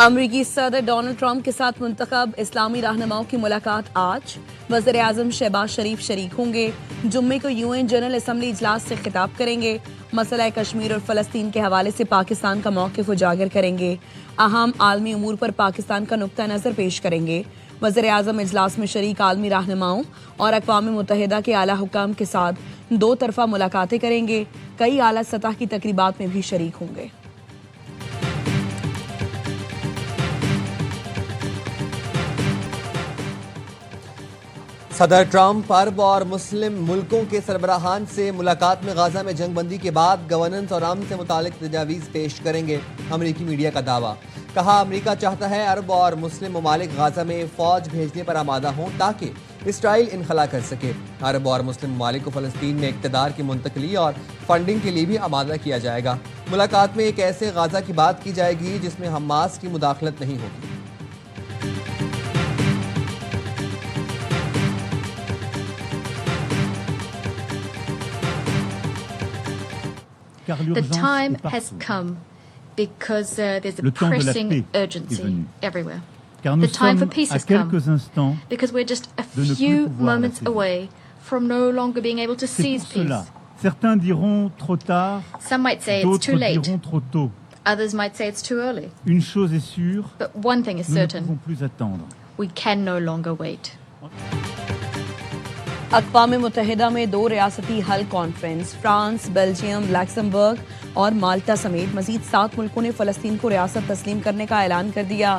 अमरीकी सदर Donald Trump के साथ मुंतखब इस्लामी रहनुमाओं की मुलाकात आज। वज़ीर आज़म शहबाज शरीफ शरीक होंगे। जुम्मे को यूएन जनरल असम्बली इजलास से खिताब करेंगे। मसला कश्मीर और फ़लस्तीन के हवाले से पाकिस्तान का मौक़िफ़ उजागर करेंगे। अहम आलमी उमूर पर पाकिस्तान का नुक्ता नज़र पेश करेंगे। वज़ीर आज़म इजलास में शरीक आलमी रहनुमाओं और अक़वाम मुत्तहिदा के आला हुकाम के साथ दो तरफ़ा मुलाकातें करेंगे। कई आला सतह की तकरीबात में भी शरीक होंगे। सदर ट्रंप अरब और मुस्लिम मुल्कों के सरबराहान से मुलाकात में गाजा में जंगबंदी के बाद गवर्नेंस और अमन से मुतालिक तजावीज़ पेश करेंगे। अमरीकी मीडिया का दावा, कहा अमरीका चाहता है अरब और मुस्लिम ममालिक गाजा में फ़ौज भेजने पर आमादा हों ताकि इसराइल इनखला कर सके। अरब और मुस्लिम ममालिक को फ़लस्तीन में इक़्तिदार की मुंतकली और फंडिंग के लिए भी आमादा किया जाएगा। मुलाकात में एक ऐसे गाजा की बात की जाएगी जिसमें हमास की मुदाखलत नहीं होगी। The time has come because there's a pressing urgency everywhere. The time for peace has come because we're just a few moments away from no longer being able to seize peace. Certains diront trop tard, Some might say it's too d'autres late, diront trop tôt. others might say it's too early. Une chose est sûre, But one thing is nous ne certain, pouvons plus attendre. we can no longer wait. अक़वाम मुत्तहिदा में दो रियासती हल conference, France, Belgium, Luxembourg और माल्टा समेत मजीद 7 मुल्कों ने फ़लस्तीन को रियासत तस्लीम करने का ऐलान कर दिया।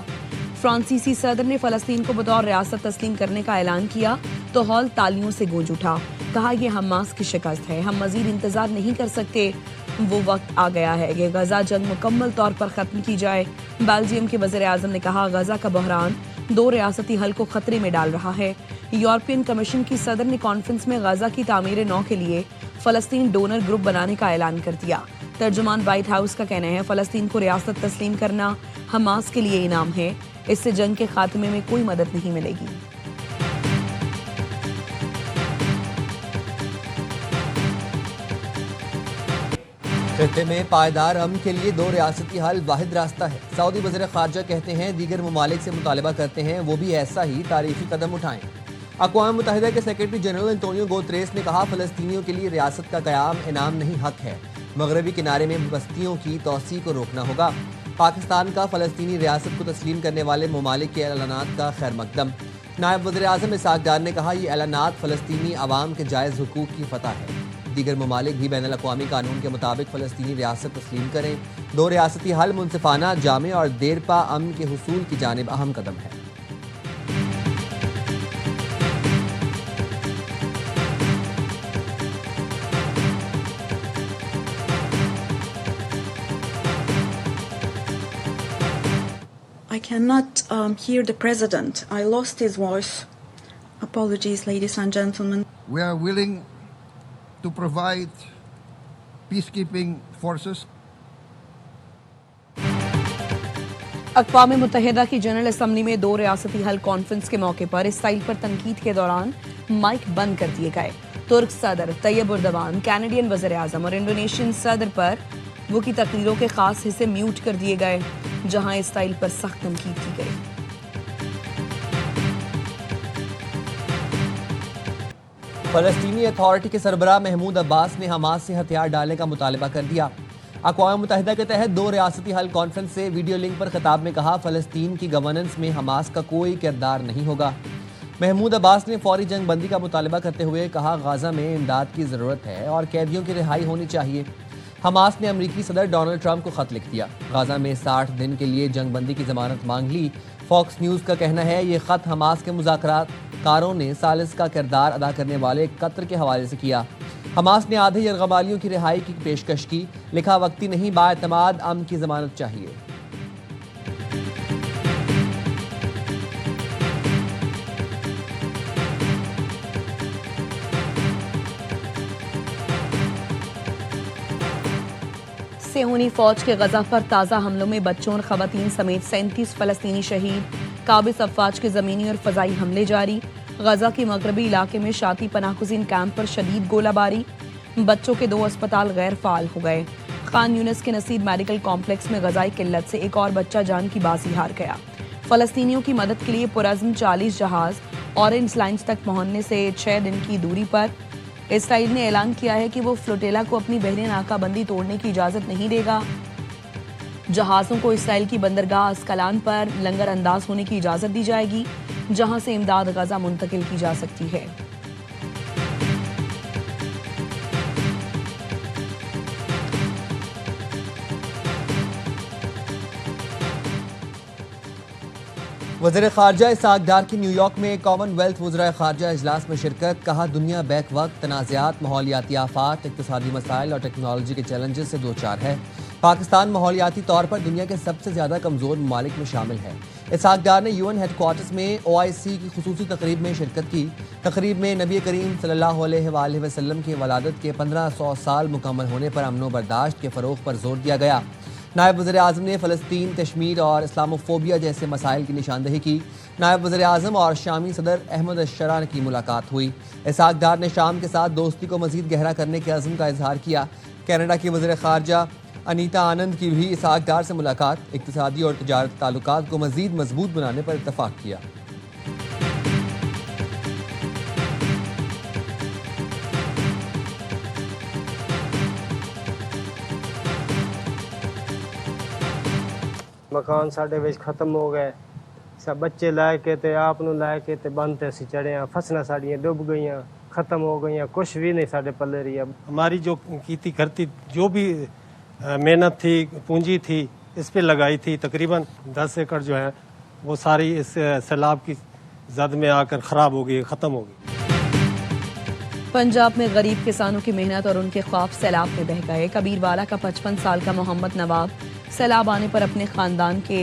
फ्रांसीसी सदर ने फ़लस्तीन को बतौर रियासत तस्लीम करने का ऐलान किया तो हॉल तालियों से गूंज उठा। कहा यह हमास की शिकस्त है, हम मजीद इंतजार नहीं कर सकते। वो वक्त आ गया है कि गजा जंग मुकम्मल तौर पर ख़त्म की जाए। बेल्जियम के वज़ीर आज़म ने कहा गजा का बहरान दो रियासती हल को खतरे में डाल रहा है। यूरोपियन कमीशन की सदर ने कॉन्फ्रेंस में गजा की तामीर नौ के लिए फ़लस्तीन डोनर ग्रुप बनाने का ऐलान कर दिया। तर्जुमान व्हाइट हाउस का कहना है फ़लस्तीन को रियासत तस्लीम करना हमास के लिए इनाम है, इससे जंग के खात्मे में कोई मदद नहीं मिलेगी। खित्ते में पायदार अमन के लिए दो रियासती हल वाहिद रास्ता है। सऊदी वज़ीर ख़ारजा कहते हैं दीगर ममालिक से मुतालबा करते हैं वो भी ऐसा ही तारीखी कदम उठाएं। अक़वाम मुत्तहिदा के सेक्रेटरी जनरल एंटोनियो गुतेरेस ने कहा फ़लस्तीनियों के लिए रियासत का क़याम इनाम नहीं हक है। मगरबी किनारे में बस्तियों की तोसी को रोकना होगा। पाकिस्तान का फ़लस्तीनी रियासत को तस्लीम करने वाले ममालिक के ऐलानात का खैर मकदम। नायब वज़ीर आज़म इसहाक़ डार ने कहा ये ऐलानात फ़लस्तीनी अवाम के जायज़ हुकूक़ की फ़तह है। दीगर ममालिक भी बैनुल अक़वामी कानून के मुताबिक फ़लस्तीनी रियासत तस्लीम करें। दो रियासती हल मुनसिफाना, जामे और देरपा अमन के हुसूल की जानिब अहम कदम है। I cannot hear the president. I lost his voice. Apologies, ladies and gentlemen. We are willing to provide peacekeeping forces. अक़वाम मुत्तहिदा की जनरल असम्बली में दो रियासती हल कॉन्फ्रेंस के मौके पर इसराइल पर तनकीद के दौरान माइक बंद कर दिए गए। तुर्क सदर तैयब उर्दवान, कैनेडियन वज़ीर आज़म और इंडोनेशियन सदर पर वो की तकरीरों के खास हिस्से म्यूट कर दिए गए, जहां इसराइल पर सख्त तनकीद की गई। फ़लस्तीनी अथॉरिटी के सरबराह महमूद अब्बास ने हमास से हथियार डालने का मुतालबा कर दिया। अक़वाम मुत्तहिदा के तहत दो रियासती हल कॉन्फ्रेंस से वीडियो लिंक पर खिताब में कहा फ़लस्तीन की गवर्नेंस में हमास का कोई किरदार नहीं होगा। महमूद अब्बास ने फौरी जंग बंदी का मुतालबा करते हुए कहा गाजा में इमदाद की ज़रूरत है और कैदियों की रिहाई होनी चाहिए। हमास ने अमरीकी सदर डोनाल्ड ट्रंप को ख़त लिख दिया। गाजा में 60 दिन के लिए जंग बंदी की ज़मानत मांग ली। फॉक्स न्यूज़ का कहना है ये ख़त हमास के मुज़ाकरातकारों ने सालिस का किरदार अदा करने वाले कतर के हवाले से किया। हमास ने आधे यरगमालियों की रिहाई की पेशकश की। लिखा वक्ती नहीं, बाएतमाद अमन की ज़मानत चाहिए। सेहूनी फौज के गजा पर ताज़ा हमलों में बच्चों और खवातीन समेत 37 फ़लस्तीनी शहीद। काबिज अफवाज के ज़मीनी और फ़ज़ाई हमले जारी। गजा के मगरबी इलाके में शाती पनाहगज़ीन कैंप पर शदीद गोलाबारी। बच्चों के 2 अस्पताल गैर फ़ाल हो गए। खान यूनिस के नसीर मेडिकल कॉम्प्लेक्स में गजाई किल्लत से एक और बच्चा जान की बाजी हार गया। फलस्तीनियों की मदद के लिए पुरज़्म 40 जहाज ऑरेंज लाइन्स तक पहुंचने से 6 दिन की दूरी पर इसराइल ने ऐलान किया है कि वो फ्लोटेला को अपनी बहरी नाकाबंदी तोड़ने की इजाज़त नहीं देगा। जहाज़ों को इसराइल की बंदरगाह अस्कलान पर लंगर अंदाज होने की इजाज़त दी जाएगी, जहां से इमदाद गजा मुंतकिल की जा सकती है। वज़ीर ख़ारजा इसहाक़ डार की न्यूयॉर्क में कॉमनवेल्थ वज़राए ख़ारजा इजलास में शिरकत। कहा दुनिया बैक वक्त तनाज़ात, माहौलियाती आफ़ात, इक़्तिसादी मसाइल और टेक्नोलॉजी के चैलेंजेस से दो चार है। पाकिस्तान माहौलियाती तौर पर दुनिया के सबसे ज़्यादा कमज़ोर ममालिक में शामिल है। इसहाक़ डार ने UN हेडक्वार्टर्स में OIC की खुसूसी तकरीब में शिरकत की। तकरीब में नबी करीम सल्लल्लाहु अलैहि वसल्लम की वलादत के 1500 साल मुकम्मल होने पर अमन व बर्दाश्त के फ़रोग़ पर जोर दिया गया। नायब वज़ीर आज़म ने फ़लस्तीन, कश्मीर और इस्लामोफोबिया जैसे मसाइल की निशानदही की। नायब वज़ीर आज़म और शामी सदर अहमद अशरा की मुलाकात हुई। इसहाक़ डार ने शाम के साथ दोस्ती को मज़ीद गहरा करने के अज़्म का इजहार किया। कनाडा की वज़ीर ख़ारजा अनीता आनंद की भी इसहाक़ डार से मुलाकात, इक़्तिसादी और तिजारती ताल्लुकात को मज़ीद मजबूत बनाने पर इत्तफ़ाक़ किया। मकान साढ़े विच खत्म हो गए, सब बच्चे लैके ते आप लैके ते बंद ते असी चढ़े हैं। फसलें साड़ियाँ डुब गई, खत्म हो गई, कुछ भी नहीं साढ़े पल्ले रही। हमारी जो कीती करती जो भी मेहनत थी, पूंजी थी, इस पे लगाई थी, तकरीबन 10 एकड़ जो है वो सारी इस सैलाब की जद में आकर ख़राब हो गई, ख़त्म हो गई। पंजाब में गरीब किसानों की मेहनत और उनके ख्वाब सैलाब में बह गए। कबीरवाला का 55 साल का मोहम्मद नवाब सैलाब आने पर अपने खानदान के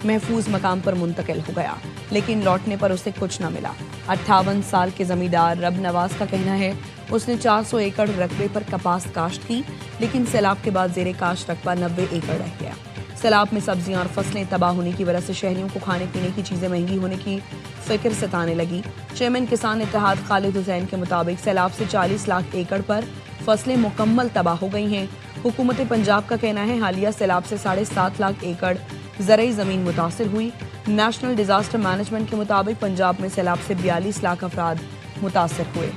महफूज मकाम पर मुंतकिल हो गया, लेकिन लौटने पर उसे कुछ न मिला। 58 साल के जमींदार रब नवाज का कहना है उसने 400 एकड़ रकबे पर कपास काश्त की, लेकिन सैलाब के बाद जेरे काश्त रकबा 90 एकड़ रह गया। सैलाब में सब्जियां और फसलें तबाह होने की वजह से शहरियों को खाने पीने की चीजें महंगी होने की फिक्र सताने लगी। चेयरमैन किसान इत्तेहाद खालिद हुसैन के मुताबिक सैलाब से 40 लाख एकड़ पर फसलें मुकम्मल तबाह हो गई हैं। हुकूमत पंजाब का कहना है हालिया सैलाब से 7.5 लाख एकड़ ज़रई ज़मीन मुतासिर हुई। नेशनल डिजास्टर मैनेजमेंट के मुताबिक पंजाब में सैलाब से 42 लाख अफराद मुतासिर हुए।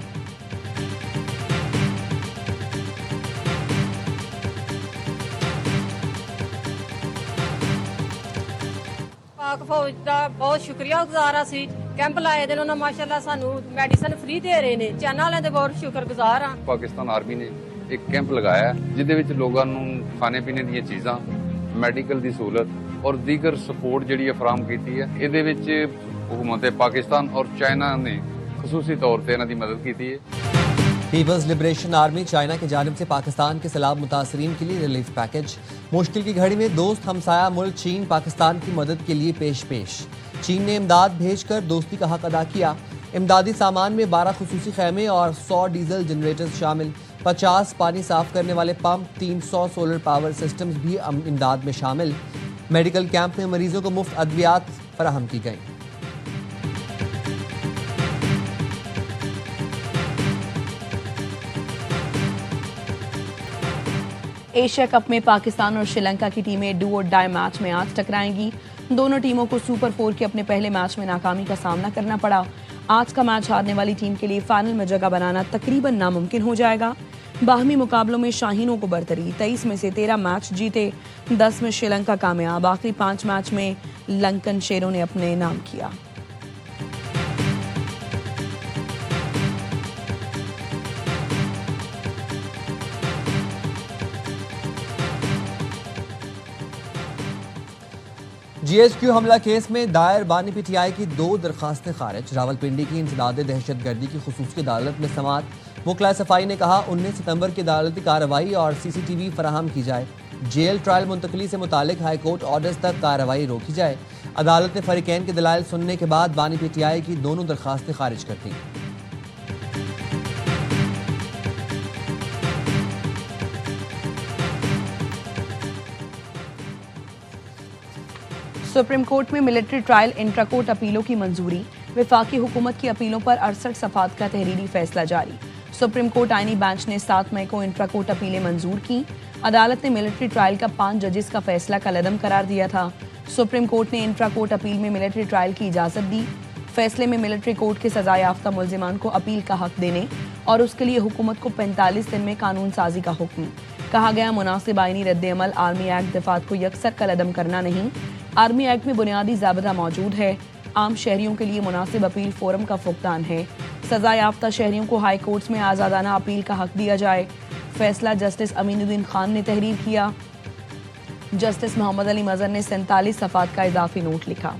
पाक फौज का बहुत शुक्रिया गुजार असी कैंप लाए दे उन्होंने माशाअल्लाह सानू मेडिसिन फ्री दे रहे ने। चैनल वाले दे बहुत शुक्रगुजार हां। पाकिस्तान आर्मी ने एक कैंप लगाया है जिहदे विच लोगां नूं खाने पीने दी चीज़ां, मेडिकल दी सहूलत और दीगर सपोर्ट जिहड़ी फराहम कीती है। इहदे विच हुकूमत पाकिस्तान और चाइना ने खसूसी तौर पर इन्हां दी मदद कीती है। पीपल्स लिबरेशन आर्मी चाइना की जानिब से पाकिस्तान के सैलाब मुतासरीन के लिए रिलीफ पैकेज। मुश्किल की घड़ी में दोस्त हमसाया मुल्क चीन पाकिस्तान की मदद के लिए पेश। चीन ने इमदाद भेजकर दोस्ती का हक अदा किया। इमदादी सामान में 12 खुसूसी खैमे और 100 डीजल जनरेटर्स शामिल, 50 पानी साफ करने वाले पंप, 300 सोलर पावर सिस्टम्स भी इमदाद में शामिल। मेडिकल कैंप में मरीजों को मुफ्त अद्वियात फराहम की गई। एशिया कप में पाकिस्तान और श्रीलंका की टीमें डू और डाई मैच में आज टकराएंगी। दोनों टीमों को सुपर 4 के अपने पहले मैच में नाकामी का सामना करना पड़ा। आज का मैच हारने वाली टीम के लिए फाइनल में जगह बनाना तकरीबन नामुमकिन हो जाएगा। बाहमी मुकाबलों में शाहीनों को बरतरी, 23 में से 13 मैच जीते, 10 में श्रीलंका कामयाब। आखिरी 5 मैच में लंकन शेरों ने अपने नाम किया। GHQ हमला केस में दायर बानी PTI की 2 दरखास्तें खारिज। रावलपिंडी की इंसदाद दहशतगर्दी की खुसूसी अदालत में समात। वकला सफाई ने कहा 19 सितंबर की अदालती कार्रवाई और CCTV फराहम की जाए। जेल ट्रायल मुंतकली से मुतालिक हाईकोर्ट ऑर्डर्स तक कार्रवाई रोकी जाए। अदालत ने फरीकैन के दलाइल सुनने के बाद बानी PTI की दोनों दरखास्तें खारिज कर दी। सुप्रीम कोर्ट में मिलिट्री ट्रायल इंट्रा कोर्ट अपीलों की मंजूरी। वफाकी हुकूमत की अपीलों पर 68 सफात का तहरीरी फैसला जारी। सुप्रीम कोर्ट आईनी बेंच ने 7 मई को इंट्रा कोर्ट अपीलें मंजूर की। अदालत ने मिलिट्री ट्रायल का 5 जजेस का फैसला कलअदम करार दिया था। सुप्रीम कोर्ट ने इंट्रा कोर्ट अपील में मिलिट्री ट्रायल की इजाजत दी। फैसले में मिलिट्री कोर्ट के सजा याफ्ता मुल्जिमान को अपील का हक देने और उसके लिए हुकूमत को 45 दिन में कानून साजी का हुक्म। कहा गया मुनासिब आईनी रद्द-ए-अमल आर्मी एक्ट दफात को यकसर कलअदम करना नहीं। आर्मी एक्ट में बुनियादी ज़ाबिता मौजूद है। आम शहरियों के लिए मुनासिब अपील फोरम का फुकदान है। सजा याफ्ता शहरियों को हाई कोर्ट्स में आज़ादाना अपील का हक दिया जाए। फैसला जस्टिस अमीनुद्दीन खान ने तहरीर किया। जस्टिस मोहम्मद अली मजहर ने 47 सफ़ात का इजाफी नोट लिखा।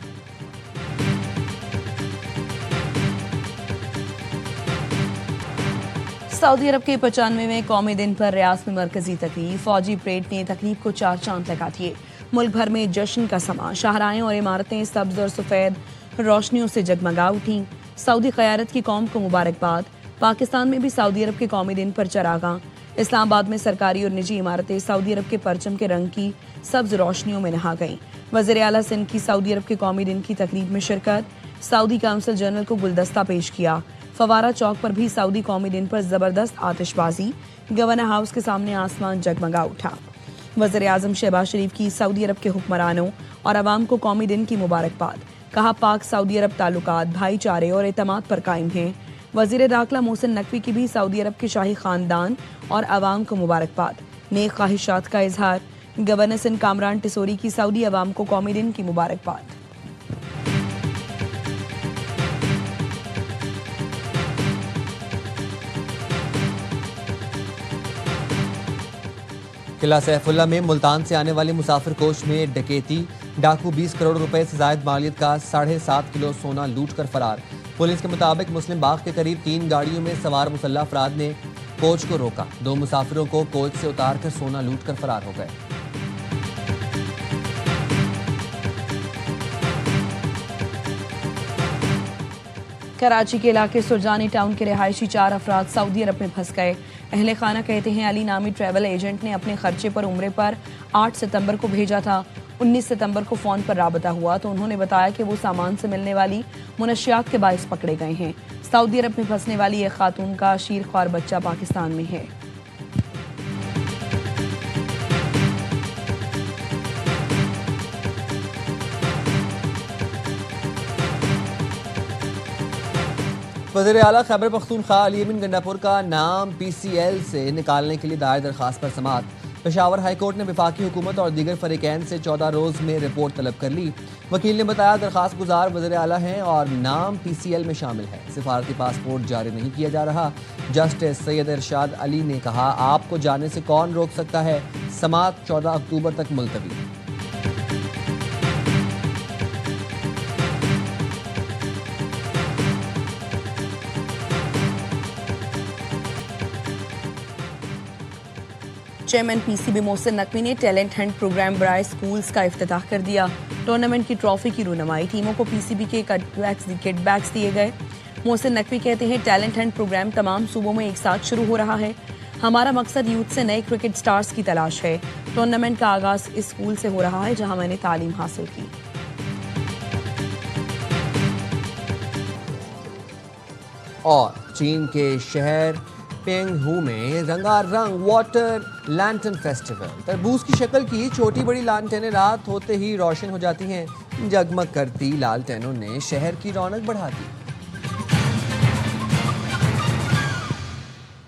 सऊदी अरब के 95वें कौमी दिन पर रियाद में मरकजी तकरीब, फौजी परेड ने तकरीब को 4 चांद लगा दिए। मुल्क भर में जश्न का समा, शाहराएं और इमारतें सब्ज और सफ़ेद रोशनियों से जगमगा उठी। सऊदी क़यादत की कौम को मुबारकबाद। पाकिस्तान में भी सऊदी अरब के कौमी दिन पर चरागां। इस्लामाबाद में सरकारी और निजी इमारतें सऊदी अरब के परचम के रंग की सब्ज रोशनियों में नहा गईं। वज़ीर आला सिंध की सऊदी अरब के कौमी दिन की तकरीब में शिरकत। सऊदी काउंसिल जनरल को गुलदस्ता पेश किया। फवारा चौक पर भी सऊदी कौमी दिन पर जबरदस्त आतिशबाजी। गवर्नर हाउस के सामने आसमान जगमगा उठा। वज़ीर आज़म शहबाज शरीफ की सऊदी अरब के हुक्मरानों और अवाम को कौमी दिन की मुबारकबाद। कहा पाक सऊदी अरब ताल्लुकात भाईचारे और एतमाद पर कायम हैं। वज़ीर दाखिला मोहसिन नकवी की भी सऊदी अरब के शाही खानदान और अवाम को मुबारकबाद। नेक ख्वाहिशात का इजहार। गवर्नर सिंध कामरान टिसोरी की सऊदी अवाम को कौमी दिन की मुबारकबाद। किला सैफुल्ला में मुल्तान से आने वाली मुसाफिर कोच में डकैती। डाकू 20 करोड़ रुपए से जायद मालियत का 7.5 किलो सोना लूट कर फरार। पुलिस के मुताबिक मुस्लिम बाग के करीब 3 गाड़ियों में सवार मुसल्लह अफराद ने कोच को रोका। 2 मुसाफिरों को कोच से उतारकर सोना लूट कर फरार हो गए। कराची के इलाके सुरजानी टाउन के रिहायशी 4 अफराद सऊदी अरब में फंस गए। अहले खाना कहते हैं अली नामी ट्रैवल एजेंट ने अपने खर्चे पर उम्रे पर 8 सितंबर को भेजा था। 19 सितंबर को फ़ोन पर राबता हुआ तो उन्होंने बताया कि वो सामान से मिलने वाली मुनशियात के बाइस पकड़े गए हैं। सऊदी अरब में फंसने वाली एक खातून का शीरख्वार बच्चा पाकिस्तान में है। वज़ीर आला खैबर पख्तूनख्वा अली अमीन गंडापुर का नाम PCL से निकालने के लिए दायर दरखास्त पर समाअत। पेशावर हाई कोर्ट ने वफाकी हुकूमत और दीगर फरीकैन से 14 रोज़ में रिपोर्ट तलब कर ली। वकील ने बताया दरखास्त गुजार वज़ीर आला हैं और नाम PCL में शामिल है। सिफारती पासपोर्ट जारी नहीं किया जा रहा। जस्टिस सैयद इरशाद अली ने कहा आपको जाने से कौन रोक सकता है। समाअत 14 अक्टूबर तक मुलतवी। चेयरमैन PCB मोहसिन नकवी ने टैलेंट हंट प्रोग्राम बराए स्कूल्स का इफ्तिताह कर दिया। टूर्नामेंट की ट्रॉफी की रुनमाई, टीमों को PCB के किट बैग्स दिए गए। मोहसिन नकवी कहते हैं टैलेंट हंट प्रोग्राम तमाम सूबों में एक साथ शुरू हो रहा है। हमारा मकसद यूथ से नए क्रिकेट स्टार्स की तलाश है। टूर्नामेंट का आगाज इस स्कूल से हो रहा है जहां मैंने तालीम हासिल की। और चीन के शहर पेंगहू में रंगारंग वाटर लैंटर्न फेस्टिवल। तरबूज की शक्ल की छोटी बड़ी लालटेनें रात होते ही रोशन हो जाती हैं। जगमग करती लालटेनों ने शहर की रौनक बढ़ा दी।